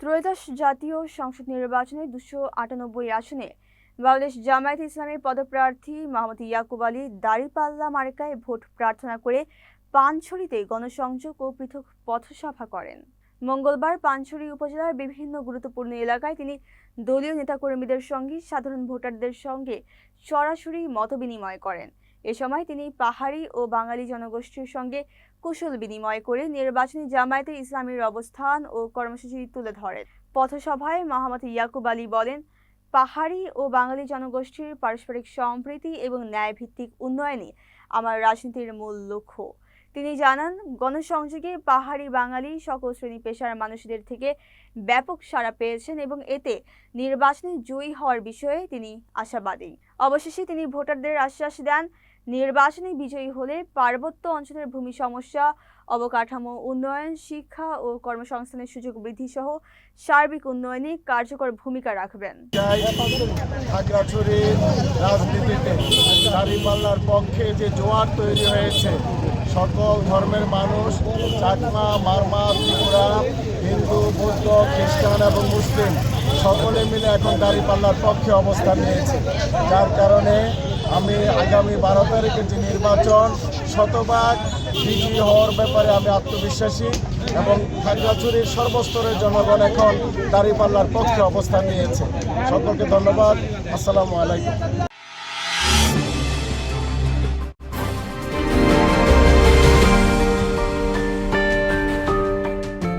ত্রয়োদশ জাতীয় সংসদ নির্বাচনে 298 আসনে বাংলাদেশ জামায়াতে ইসলামীর পদপ্রার্থী মোহাম্মদ ইয়াকুব আলী দাঁড়িপাল্লা মার্কায় ভোট প্রার্থনা করে পানছড়িতে গণসংযোগ ও পৃথক পথসভা করেন। মঙ্গলবার পানছড়ি উপজেলার বিভিন্ন গুরুত্বপূর্ণ এলাকায় তিনি দলীয় নেতাকর্মীদের সঙ্গে সাধারণ ভোটারদের সঙ্গে সরাসরি মতবিনিময় করেন। এ সময় তিনি পাহাড়ি ও বাঙালি জনগোষ্ঠীর সঙ্গে কুশল বিনিময় করে নির্বাচনী জামায়াতে ইসলামীর অবস্থান ও কর্মসূচি তুলে ধরেন। পথসভায় মোহাম্মদ ইয়াকুব আলী বলেন, পাহাড়ি ও বাঙালি জনগোষ্ঠীর পারস্পরিক সম্প্রীতি এবং ন্যায়ভিত্তিক উন্নয়নই আমার রাজনীতির মূল লক্ষ্য। তিনি জানান, গণসংযোগে পাহাড়ি বাঙালি সকল শ্রেণী পেশার মানুষদের থেকে ব্যাপক সাড়া পেয়েছেন এবং এতে নির্বাচনে জয়ী হওয়ার বিষয়ে তিনি আশাবাদী। অবশেষে তিনি ভোটারদের আশ্বাস দেন, নির্বাচনে বিজয়ী হলে পার্বত্য অঞ্চলের ভূমি সমস্যা, অবকাঠামো উন্নয়ন, শিক্ষা ও কর্মসংস্থানের সুযোগ বৃদ্ধি সহ সার্বিক উন্নয়নে কার্যকর ভূমিকা রাখবেন। খাগড়াছড়ির রাজনীতিতে দাঁড়িপাল্লার পক্ষে যে জোয়ার তৈরি হয়েছে, সকল ধর্মের মানুষ, চাকমা, মারমা, ত্রিপুরা, হিন্দু, বৌদ্ধ, খ্রিস্টান এবং মুসলিম সকলে মিলে এখন দাঁড়িপাল্লার পক্ষে অবস্থান নিয়েছে। যার কারণে আমি আগামী 12 তারিখের যে নির্বাচন শতভাগ বিজয়ী হওয়ার ব্যাপারে আমি আত্মবিশ্বাসী এবং খাগড়াছড়ির সর্বস্তরের জনগণ এখন দাঁড়িপাল্লার পক্ষে অবস্থান নিয়েছে। সকলকে ধন্যবাদ। আসসালামু আলাইকুম।